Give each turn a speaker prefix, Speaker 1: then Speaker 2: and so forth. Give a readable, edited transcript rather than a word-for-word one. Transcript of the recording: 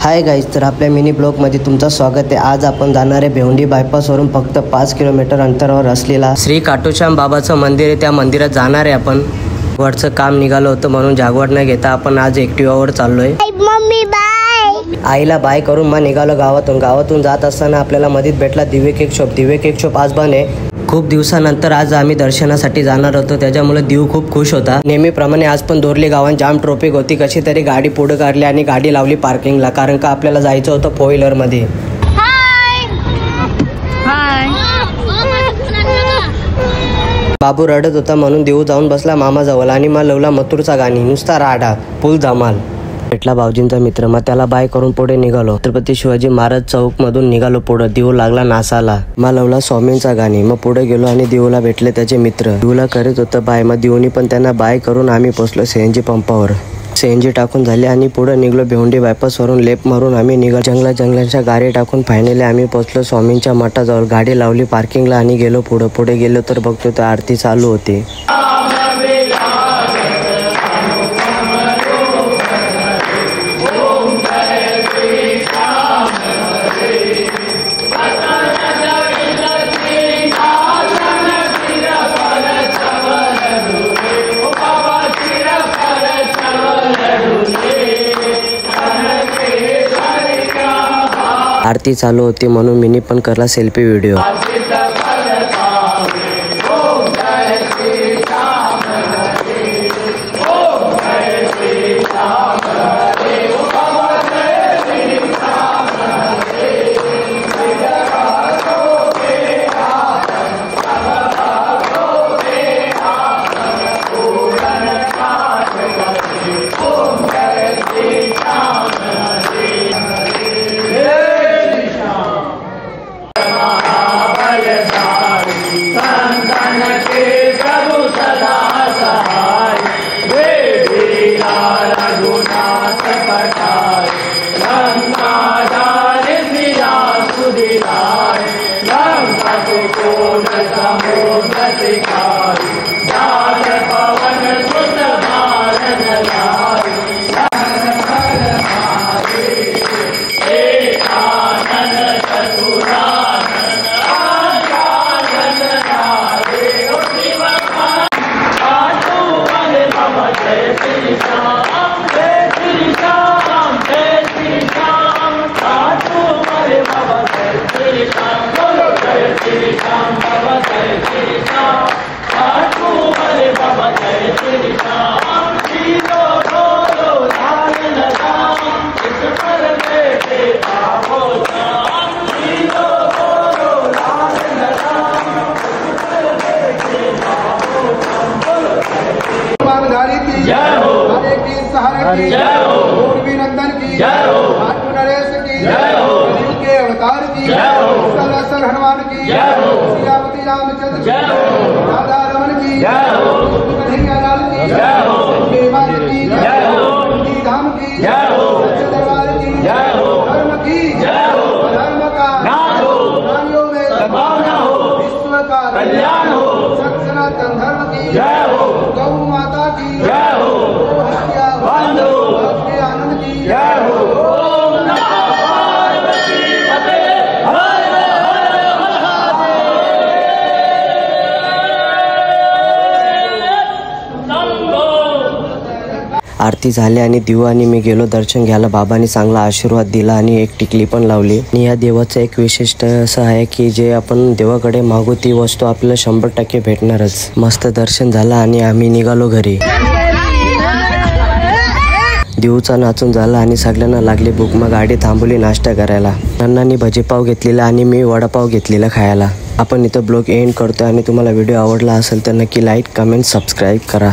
Speaker 1: Hi guys, तर आपल्या mini ब्लॉगमध्ये तुमचं स्वागत आहे। आज आपण जाणार आहे भिवंडी बायपासवरून फक्त 5 किलोमीटर अंतरावर असलेला श्री काटूश्याम बाबाचं मंदिर आहे। त्या मंदिरात जाणार आहे आपण। वरचं काम निघालं होतं म्हणून जागवाट न घेता आपण आज ॲक्टिवावर चाललोय।
Speaker 2: Mummy bye.
Speaker 1: आईला बाय करून मग निघालो गावातून जात असताना आपल्याला मधीत भेटला दिवे केक शॉप आज बंद आहे। खूप दिवसानंतर आज आम्ही दर्शनासाठी जाणार होतो, त्याच्यामुळे देव खूप खुश होता। नेहमीप्रमाणे आज पण दोरली गावात जाम ट्रॉफिक होती। कशी तरी गाडी पुढे काढली आणि गाडी लावली पार्किंगला, कारण का आपल्याला जायचं होतं 4 व्हीलर मध्ये। बाबू रडत होता म्हणून देव जाऊन बसला मामाजवळ आणि मग लवला मथुरचा गाणी, नुसता राडा फुल धमाल। भेटला भाऊजींचा मित्र, मग त्याला बाय करून पुढे निघालो। छत्रपती शिवाजी महाराज चौक मधून निघालो पुढे। देव लागला नासाला, मग लवला स्वामींचा गाणी। मग पुढे गेलो आणि देवला भेटले त्याचे मित्र। देवला करत होतं बाय, मग देवनी पण त्यांना बाय करून आम्ही पोहोचलो CNG पंपावर। CNG टाकून झाले आणि पुढे निघलो भिवंडी बायपासवरून लेफ्ट मारून आम्ही निघालो जंगलाच्या गाडी टाकून फायनली आम्ही पोहोचलो स्वामींच्या मठाजवळ। गाडी लावली पार्किंगला आणि गेलो पुढे गेलो तर बघतो तर आरती चालू होती। आरती चालू होती म्हणून मिनी पण करला सेल्फी व्हिडिओ।
Speaker 3: नंदन की नरेश की के अवतार की हनुमान की श्रीपति रामचंद्र की राधा रमन की कन्हैयालाल की धाम की दरबार की धर्म की धर्म का प्राणियों में विश्व का कल्याण हो। सनातन धर्म की गौ माता की आनंद की
Speaker 1: आरती झाली आणि देव आणि मी गेलो दर्शन घ्यायला। बाबांनी चांगला आशीर्वाद दिला आणि एक टिकली पण लावली। आणि या देवाचं एक विशिष्ट असं आहे की जे आपण देवाकडे मागू ती वस्तू आपल्याला 100% भेटणारच। मस्त दर्शन झालं आणि आम्ही निघालो घरी। देवचा नाचून झाला आणि सगळ्यांना लागली भूक, मग गाडी थांबवली नाश्ता करायला। अण्णांनी भजीपाव घेतलेला आणि मी वडापाव घेतलेला खायला। आपण इथं ब्लॉग एंड करतो आणि तुम्हाला व्हिडिओ आवडला असेल तर नक्की लाईक, कमेंट, सबस्क्राईब करा।